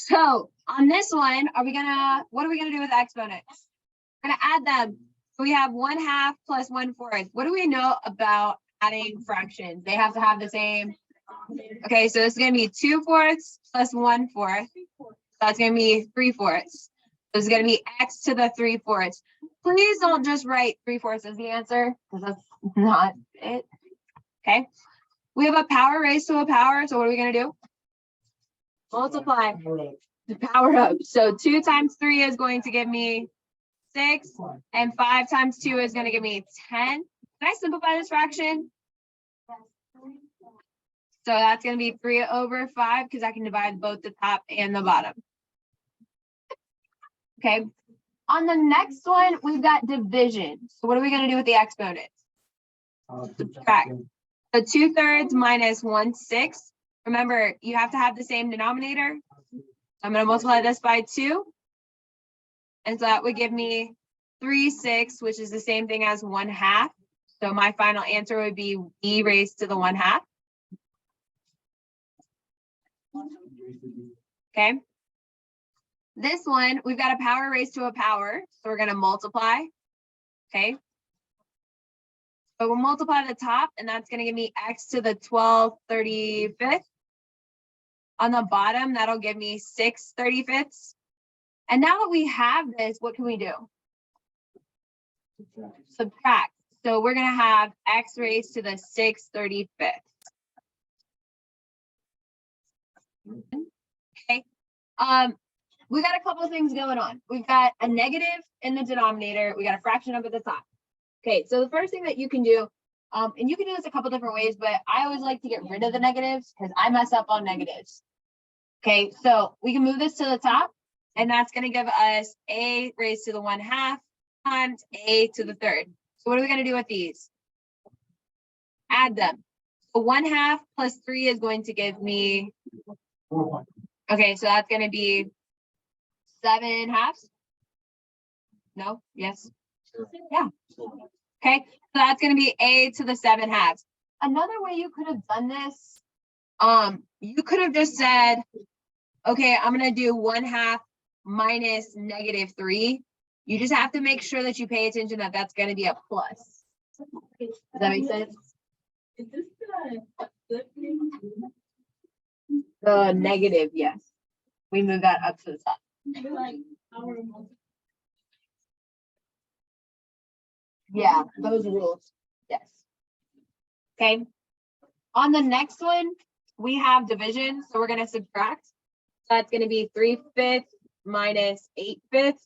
So on this one, what are we gonna do with exponents? We're gonna add them. So we have 1/2 plus 1/4. What do we know about adding fractions? They have to have the same. Okay, so it's gonna be 2/4 plus 1/4. That's gonna be 3/4. So it's gonna be x to the 3/4. Please don't just write 3/4 as the answer, because that's not it. Okay. We have a power raised to a power. So what are we gonna do? Multiply the power up. So 2 times 3 is going to give me 6, and 5 times 2 is going to give me 10. Can I simplify this fraction? So that's going to be 3/5 because I can divide both the top and the bottom. Okay. On the next one, we've got division. So what are we going to do with the exponents? Subtract. So 2/3 minus 1/6. Remember, you have to have the same denominator. I'm going to multiply this by 2. And so that would give me 3/6, which is the same thing as 1/2. So my final answer would be e raised to the 1/2. Okay. This one, we've got a power raised to a power. So we're going to multiply. Okay. So we'll multiply the top, and that's going to give me x to the 12/35. On the bottom, that'll give me 6/35. And now that we have this, what can we do? Subtract. So we're going to have x raised to the 6/35. Okay. We got a couple of things going on. We've got a negative in the denominator. We got a fraction up at the top. Okay, so the first thing that you can do, and you can do this a couple different ways, but I always like to get rid of the negatives because I mess up on negatives. Okay, so we can move this to the top, and that's going to give us a raised to the 1/2 times a to the 3rd. So what are we going to do with these? Add them. So 1/2 plus 3 is going to give me, okay, so that's going to be 7/2. No, yes, yeah. Okay, so that's going to be a to the 7/2. Another way you could have done this, you could have just said, okay, I'm going to do 1/2 minus -3. You just have to make sure that you pay attention that that's going to be a plus. Does that make sense? Is this the flipping? The negative, yes. We move that up to the top. Like our Yeah, those rules. Yes. Okay. On the next one, we have division. So we're going to subtract. That's going to be 3/5 minus 8/5.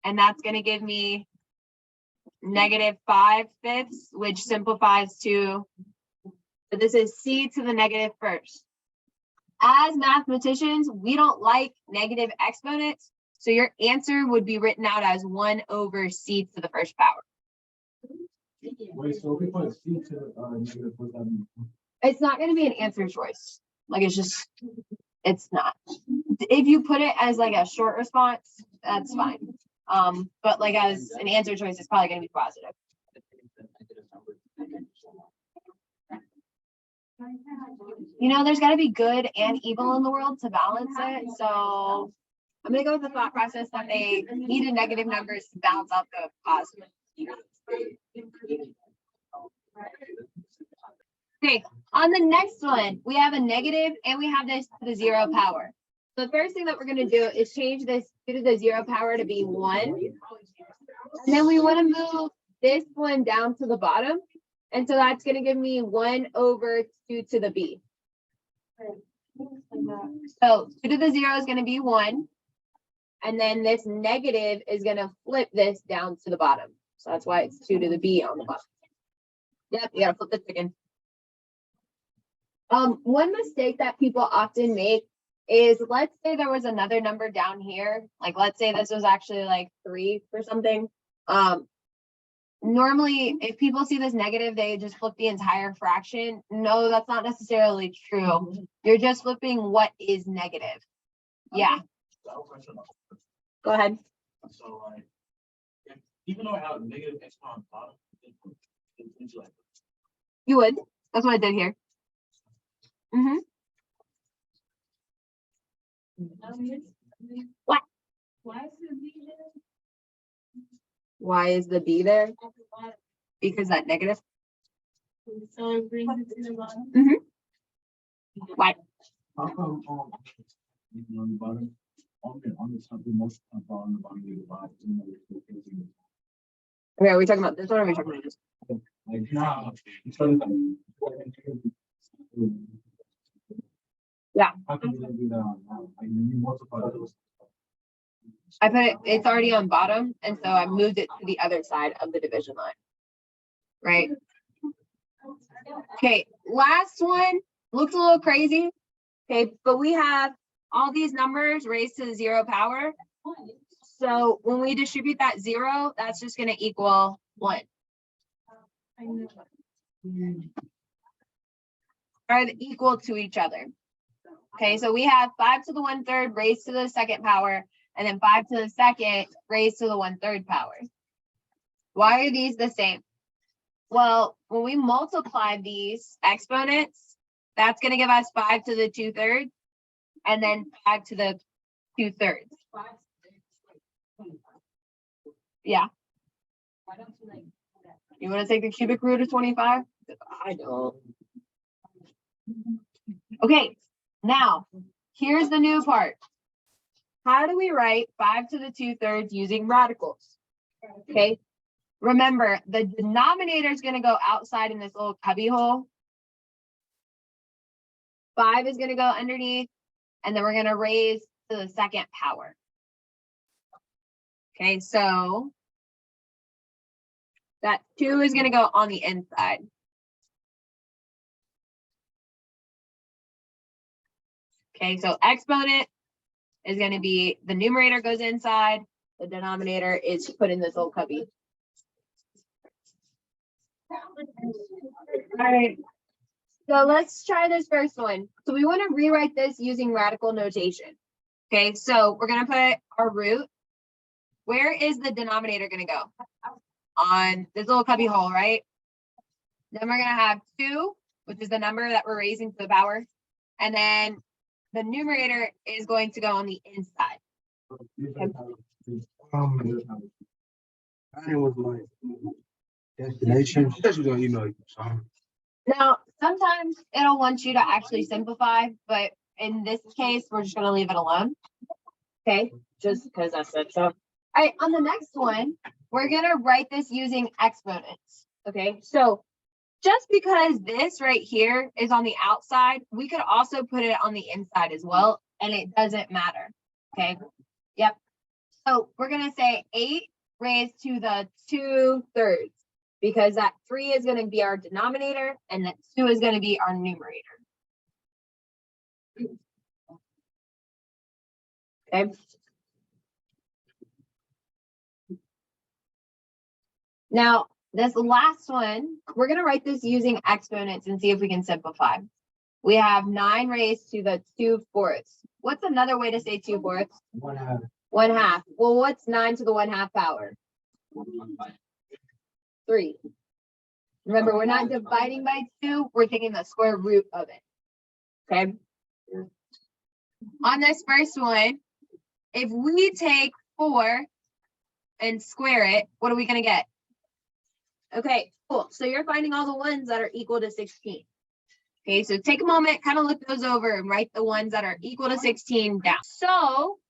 And that's going to give me -5/5, which simplifies to, so this is c to the -1st. As mathematicians, we don't like negative exponents. So your answer would be written out as 1/c to the 1st power. Wait, so if we put c to negative, what does that mean? It's not going to be an answer choice. Like it's not. If you put it as like a short response, that's fine. But like as an answer choice, it's probably going to be positive. You know, there's got to be good and evil in the world to balance it. So I'm going to go with the thought process that they needed negative numbers to balance out the positive. Okay, on the next one, we have a negative and we have this to the 0 power. So the first thing that we're going to do is change this 2 to the 0 power to be 1. And then we want to move this one down to the bottom. And so that's going to give me 1/2 to the b. So 2 to the 0 is going to be 1. And then this negative is going to flip this down to the bottom. So that's why it's 2 to the b on the bottom. Yep, you got to flip this again. One mistake that people often make is, let's say there was another number down here. Like, let's say this was actually like 3 or something. Normally, if people see this negative, they just flip the entire fraction. No, that's not necessarily true. You're just flipping what is negative. Yeah. Go ahead. So like, even though I have negative exponent on the bottom, it's like You would. That's what I did here. What? Why is it B there? Why is the B there? At the bottom. Because that negative. So it brings it to the bottom. Why? How come, even on the bottom, on the top, the most top on the bottom of the bottom, you know, it's still facing Okay, are we talking about this one or are we talking about this? like, nah, it's sort of like. Yeah. How can you do that now? Like, when you multiply those. I put it, it's already on bottom, and so I moved it to the other side of the division line. Right? Okay, last one looks a little crazy. Okay, but we have all these numbers raised to the 0 power. So when we distribute that 0, that's just gonna equal 1. I know. Are equal to each other. Okay, so we have 5 to the 1/3 raised to the 2nd power, and then 5 to the 2nd raised to the 1/3 power. Why are these the same? Well, when we multiply these exponents, that's going to give us 5 to the 2/3, and then 5 to the 2/3. Yeah. Why don't you like? You want to take the cubic root of 25? I don't. Okay, now here's the new part. How do we write 5 to the 2/3 using radicals? Okay, remember the denominator is going to go outside in this little cubby hole. 5 is going to go underneath, and then we're going to raise to the 2nd power. Okay, so that 2 is going to go on the inside. Okay, so exponent is going to be, the numerator goes inside, the denominator is put in this little cubby. All right, so let's try this first one. So we want to rewrite this using radical notation. Okay, so we're going to put our root. Where is the denominator going to go? On this little cubby hole, right? Then we're going to have 2, which is the number that we're raising to the power. And then the numerator is going to go on the inside. It was like destination. She's gonna email you. So. Now, sometimes it'll want you to actually simplify, but in this case, we're just going to leave it alone. Okay, just because I said so. All right, on the next one, we're going to write this using exponents. Okay, so just because this right here is on the outside, we could also put it on the inside as well, and it doesn't matter. Okay, yep. So we're going to say 8 raised to the 2/3, because that 3 is going to be our denominator and that 2 is going to be our numerator. Okay. Now, this last one, we're going to write this using exponents and see if we can simplify. We have 9 raised to the 2/4. What's another way to say 2/4? 1/2. 1/2. Well, what's 9 to the 1/2 power? 3. Remember, we're not dividing by 2, we're taking the square root of it. Okay. On this first one, if we take 4 and square it, what are we going to get? Okay, cool. So you're finding all the ones that are equal to 16. Okay, so take a moment, kind of look those over and write the ones that are equal to 16 down. So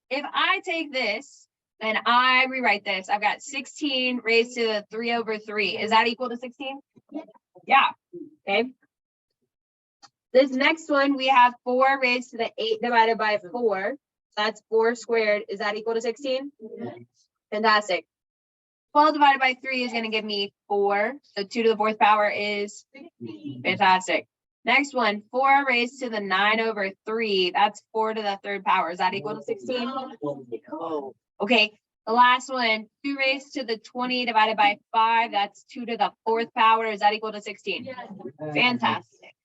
if I take this and I rewrite this, I've got 16 raised to the 3/3. Is that equal to 16? Yeah. Okay. This next one, we have 4 raised to the 8 divided by 4. That's 4 squared. Is that equal to 16? Fantastic. 12 divided by 3 is going to give me 4. So 2 to the 4th power is fantastic. Next one, 4 raised to the 9/3. That's 4 to the 3rd power. Is that equal to 16? No. Okay. The last one, 2 raised to the 20 divided by 5. That's 2 to the 4th power. Is that equal to 16? Fantastic.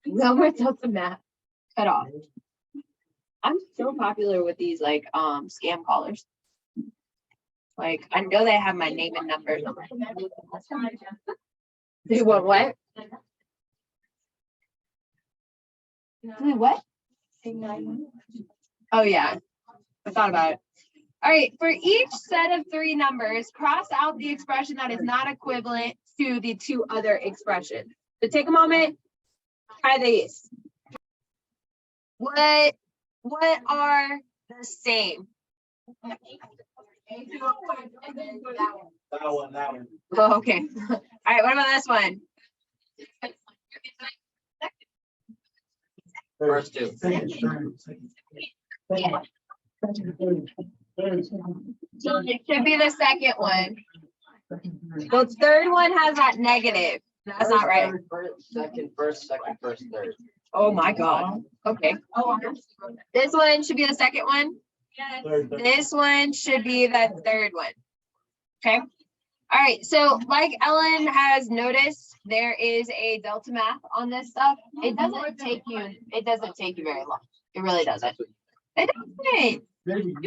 No more tilted math. Cut off. I'm so popular with these like scam callers. Like, I know they have my name and numbers on my. They want what? What? Oh, yeah. I thought about it. All right, for each set of 3 numbers, cross out the expression that is not equivalent to the 2 other expressions. So take a moment, try these. What are the same? That one. Oh, okay. All right, what about this one? First two. It should be the second one. The third one has that negative. That's not right. First, second, third. Oh my God. Okay. This one should be the second one. This one should be the third one. Okay. All right. So like Ellen has noticed, there is a delta math on this stuff. It doesn't take you very long. It really doesn't. It doesn't.